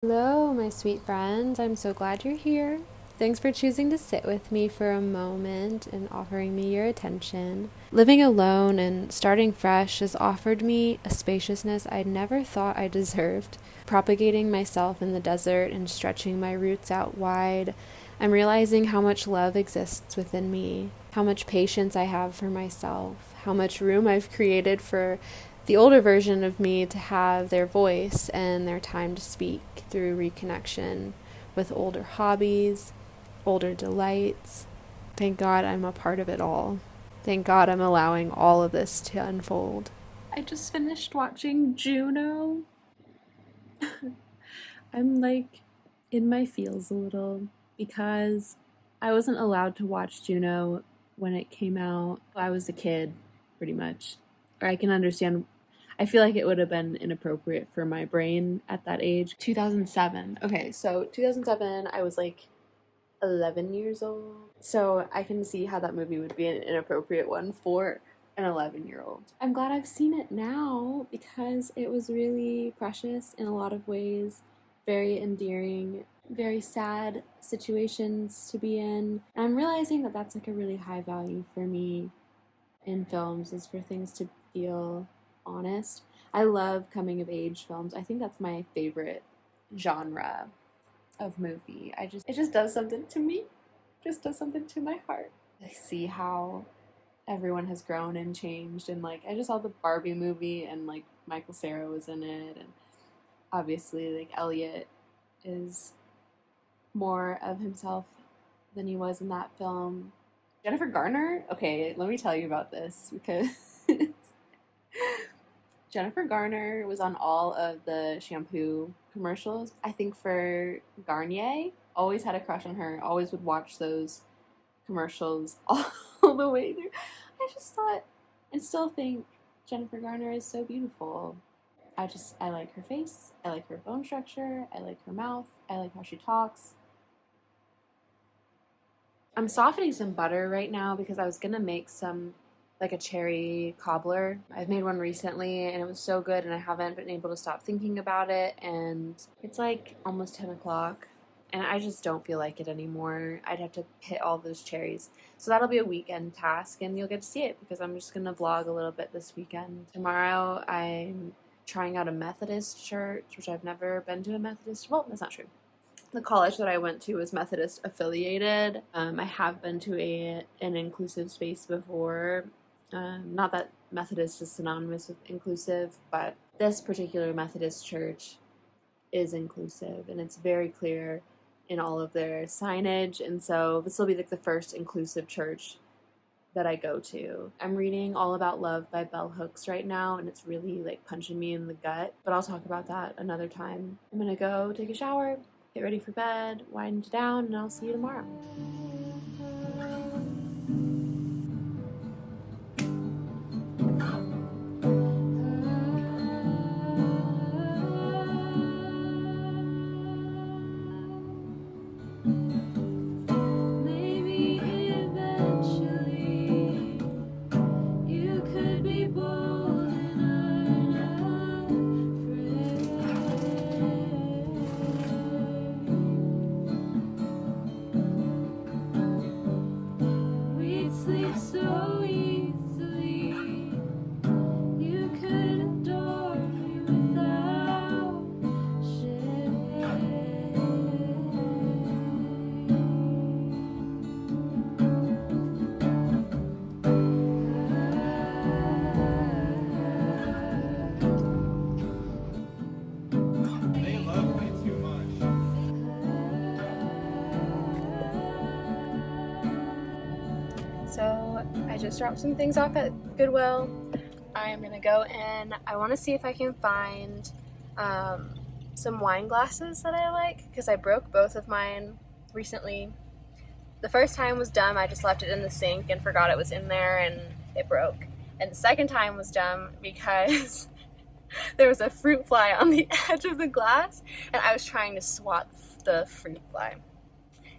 Hello, my sweet friends. I'm so glad you're here. Thanks for choosing to sit with me for a moment and offering me your attention. Living alone and starting fresh has offered me a spaciousness I never thought I deserved. Propagating myself in the desert and stretching my roots out wide, I'm realizing how much love exists within me, how much patience I have for myself, how much room I've created for the older version of me to have their voice and their time to speak through reconnection with older hobbies, older delights. Thank God I'm a part of it all. Thank God I'm allowing all of this to unfold. I just finished watching Juno. I'm like in my feels a little because I wasn't allowed to watch Juno when it came out. I was a kid, pretty much. Or I can understand. I feel like it would have been inappropriate for my brain at that age. 2007. Okay, so 2007, I was like 11 years old. So I can see how that movie would be an inappropriate one for an 11-year-old. I'm glad I've seen it now because it was really precious in a lot of ways, very endearing, very sad situations to be in. And I'm realizing that that's like a really high value for me in films, is for things to feel honest. I love coming of age films. I think that's my favorite genre of movie. It just does something to me. Just does something to my heart. I see how everyone has grown and changed, and like I just saw the Barbie movie and like Michael Cera was in it, and obviously like Elliot is more of himself than he was in that film. Jennifer Garner? Okay, let me tell you about this because Jennifer Garner was on all of the shampoo commercials. I think for Garnier, always had a crush on her, always would watch those commercials all the way through. I just thought and still think Jennifer Garner is so beautiful. I like her face, I like her bone structure, I like her mouth, I like how she talks. I'm softening some butter right now because I was gonna make some like a cherry cobbler. I've made one recently and it was so good and I haven't been able to stop thinking about it, and it's like almost 10 o'clock and I just don't feel like it anymore. I'd have to hit all those cherries. So that'll be a weekend task and you'll get to see it because I'm just gonna vlog a little bit this weekend. Tomorrow I'm trying out a Methodist church, which I've never been to a Methodist. Well, that's not true. The college that I went to was Methodist affiliated. I have been to an inclusive space before. Not that Methodist is synonymous with inclusive, but this particular Methodist church is inclusive, and it's very clear in all of their signage. And so this will be like the first inclusive church that I go to. I'm reading All About Love by Bell Hooks right now, and it's really like punching me in the gut, but I'll talk about that another time. I'm gonna go take a shower, get ready for bed, wind down, and I'll see you tomorrow. Maybe eventually you could be bold and unafraid. We'd sleep so easily. You could adore me without They love me too much. So I just dropped some things off at Goodwill. I'm gonna go in. I want to see if I can find some wine glasses that I like because I broke both of mine recently. The first time was dumb. I just left it in the sink and forgot it was in there and it broke. And the second time was dumb because there was a fruit fly on the edge of the glass and I was trying to swat the fruit fly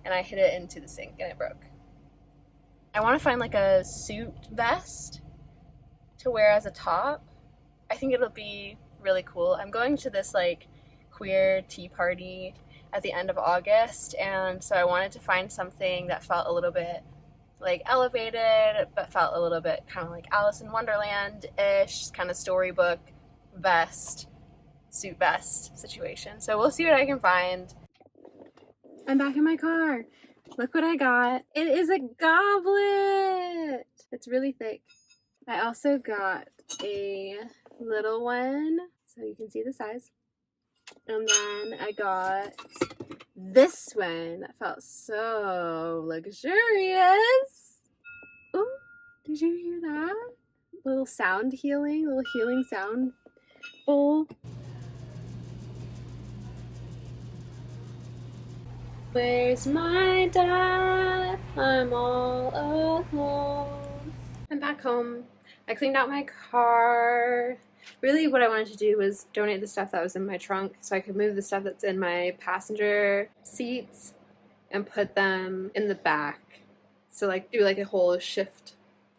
and I hit it into the sink and it broke. I want to find like a suit vest to wear as a top. I think it'll be really cool. I'm going to this like queer tea party at the end of August, and so I wanted to find something that felt a little bit like elevated, but felt a little bit kind of like Alice in Wonderland-ish, kind of storybook vest, suit vest situation. So we'll see what I can find. I'm back in my car. Look what I got. It is a goblet. It's really thick. I also got a little one, so you can see the size. And then I got this one that felt so luxurious. Oh, did you hear that? Little sound healing, little healing sound bowl. Where's my dad? I'm all alone. I'm back home. I cleaned out my car. Really what I wanted to do was donate the stuff that was in my trunk so I could move the stuff that's in my passenger seats and put them in the back. So like do like a whole shift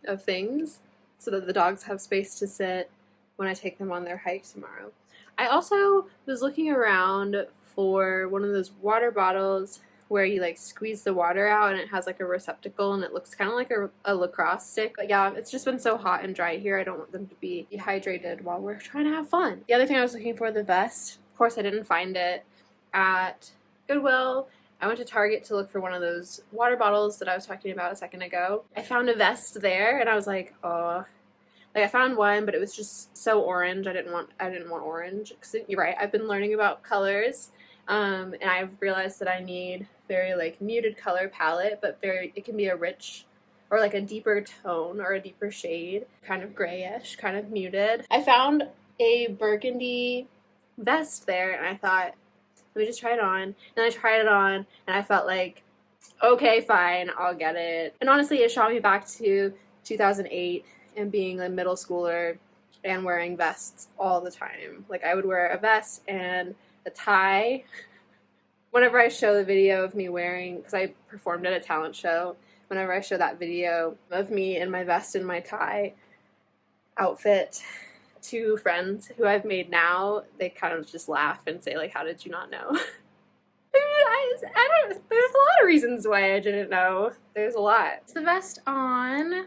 of things so that the dogs have space to sit when I take them on their hike tomorrow. I also was looking around for one of those water bottles where you like squeeze the water out and it has like a receptacle and it looks kind of like a lacrosse stick. But yeah, it's just been so hot and dry here. I don't want them to be dehydrated while we're trying to have fun. The other thing I was looking for, the vest. Of course, I didn't find it at Goodwill. I went to Target to look for one of those water bottles that I was talking about a second ago. I found a vest there and I was like, oh. Like I found one, but it was just so orange. I didn't want orange. 'Cause you're right. I've been learning about colors, and I've realized that I need very like muted color palette, but it can be a rich or like a deeper tone or a deeper shade, kind of grayish, kind of muted. I found a burgundy vest there, and I thought, let me just try it on. And then I tried it on, and I felt like, okay, fine, I'll get it. And honestly, it shot me back to 2008. And being a middle schooler and wearing vests all the time. Like I would wear a vest and a tie. Whenever I show the video of me wearing, because I performed at a talent show, whenever I show that video of me in my vest and my tie outfit to friends who I've made now, they kind of just laugh and say like, how did you not know? I don't, there's a lot of reasons why I didn't know. There's a lot. It's the vest on.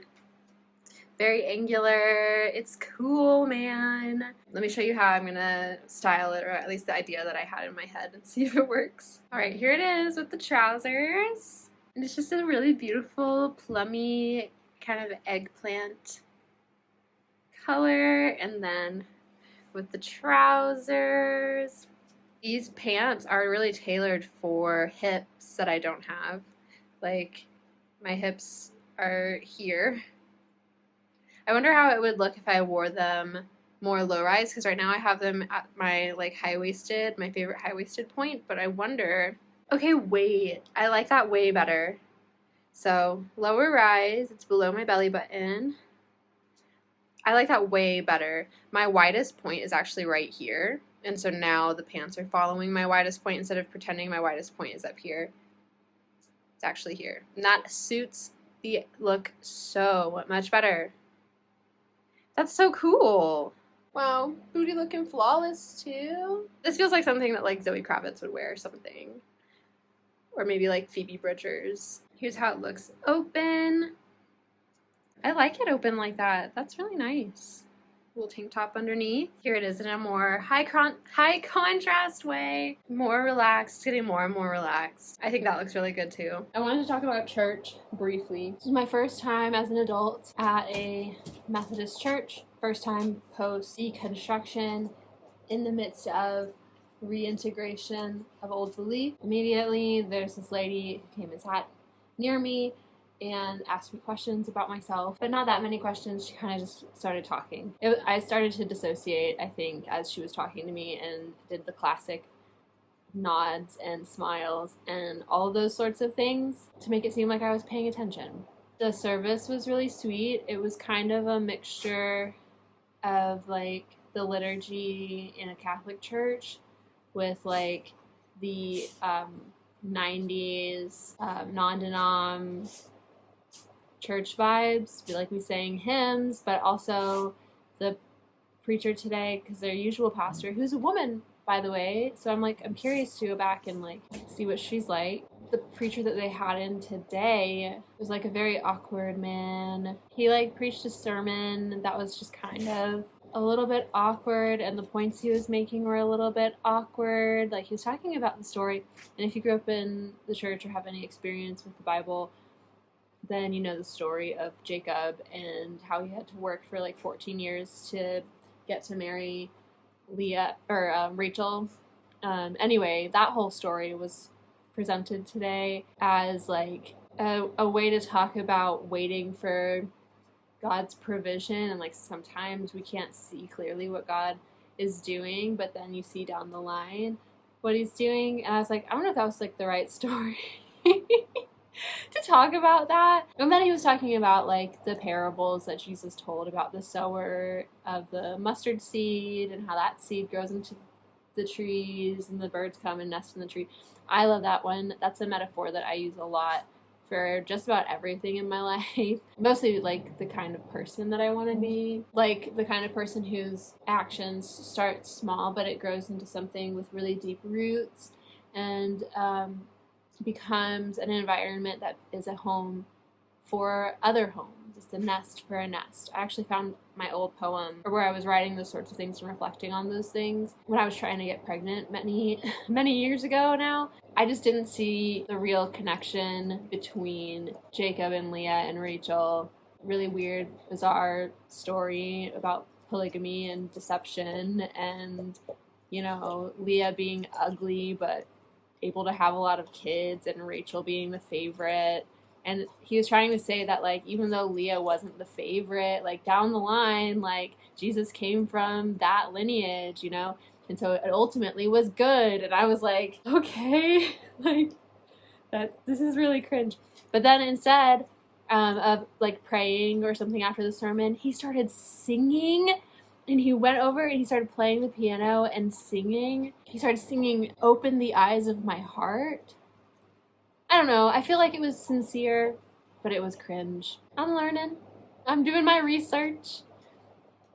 Very angular. It's cool, man. Let me show you how I'm gonna style it, or at least the idea that I had in my head, and see if it works. All right, here it is with the trousers. And it's just a really beautiful, plummy, kind of eggplant color. And then with the trousers, these pants are really tailored for hips that I don't have. Like, my hips are here. I wonder how it would look if I wore them more low-rise, because right now I have them at my like high-waisted, my favorite high-waisted point, but I wonder, okay, wait, I like that way better. So lower rise, it's below my belly button. I like that way better. My widest point is actually right here, and so now the pants are following my widest point instead of pretending my widest point is up here. It's actually here. And that suits the look so much better. That's so cool. Wow, booty looking flawless too. This feels like something that like Zoe Kravitz would wear or something. Or maybe like Phoebe Bridgers. Here's how it looks open. I like it open like that. That's really nice. Little tank top underneath. Here it is in a more high contrast way. More relaxed, getting more and more relaxed. I think that looks really good too. I wanted to talk about church briefly. This is my first time as an adult at a Methodist church. First time post deconstruction, in the midst of reintegration of old belief. Immediately there's this lady who came and sat near me and asked me questions about myself, but not that many questions. She kind of just started talking. I started to dissociate, I think, as she was talking to me, and did the classic nods and smiles and all those sorts of things to make it seem like I was paying attention. The service was really sweet. It was kind of a mixture of like the liturgy in a Catholic church with like the 90s non-denom church vibes, like we sang hymns, but also the preacher today, because their usual pastor, who's a woman, by the way. So I'm curious to go back and like see what she's like. The preacher that they had in today was like a very awkward man. He like preached a sermon that was just kind of a little bit awkward, and the points he was making were a little bit awkward. Like, he was talking about the story, and if you grew up in the church or have any experience with the Bible, then you know the story of Jacob and how he had to work for like 14 years to get to marry Rachel. Anyway, that whole story was presented today as like a way to talk about waiting for God's provision, and like sometimes we can't see clearly what God is doing, but then you see down the line what he's doing. And I was like, I don't know if that was like the right story to talk about that. And then he was talking about like the parables that Jesus told about the sower of the mustard seed and how that seed grows into the trees and the birds come and nest in the tree. I love that one. That's a metaphor that I use a lot for just about everything in my life. Mostly like the kind of person that I want to be. Like the kind of person whose actions start small, but it grows into something with really deep roots and becomes an environment that is a home for other homes. It's a nest for a nest. I actually found my old poem where I was writing those sorts of things and reflecting on those things when I was trying to get pregnant many years ago now. I just didn't see the real connection between Jacob and Leah and Rachel. Really weird, bizarre story about polygamy and deception, and, you know, Leah being ugly but able to have a lot of kids, and Rachel being the favorite. And he was trying to say that, like, even though Leah wasn't the favorite, like, down the line, like, Jesus came from that lineage, you know? And so it ultimately was good. And I was like, okay, like, this is really cringe. But then instead of, like, praying or something after the sermon, he started singing. And he went over and he started playing the piano and singing. He started singing "Open the Eyes of My Heart." I don't know. I feel like it was sincere, but it was cringe. I'm learning. I'm doing my research.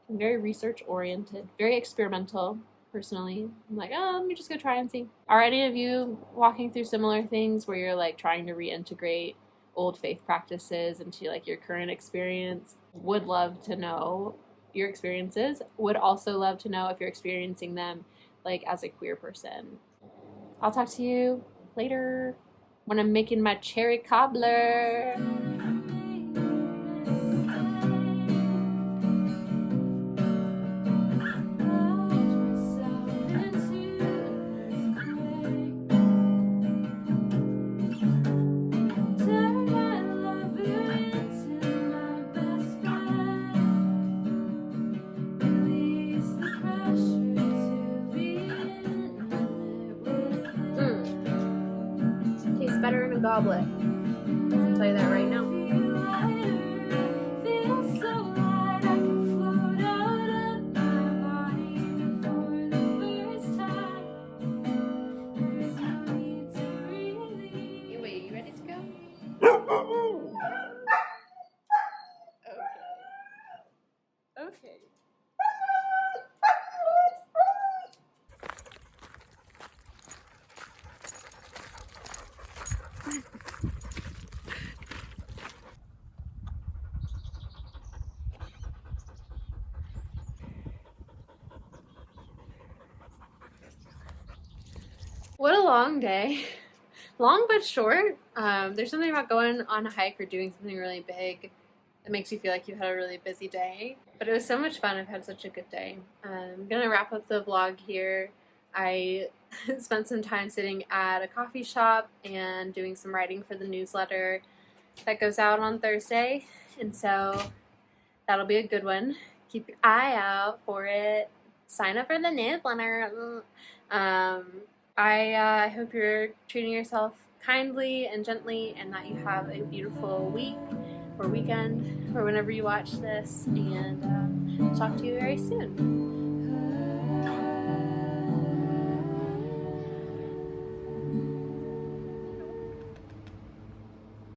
I'm very research oriented, very experimental, personally. I'm like, oh, let me just go try and see. Are any of you walking through similar things where you're like trying to reintegrate old faith practices into like your current experience? Would love to know your experiences. Would also love to know if you're experiencing them like as a queer person. I'll talk to you later when I'm making my cherry cobbler. Tastes better in a goblet. I'll tell you that right now. Wait, you ready to go? Okay. What a long day. Long but short. There's something about going on a hike or doing something really big that makes you feel like you've had a really busy day. But it was so much fun. I've had such a good day. I'm going to wrap up the vlog here. I spent some time sitting at a coffee shop and doing some writing for the newsletter that goes out on Thursday. And so that'll be a good one. Keep your eye out for it. Sign up for the newsletter. I hope you're treating yourself kindly and gently, and that you have a beautiful week or weekend or whenever you watch this, and talk to you very soon.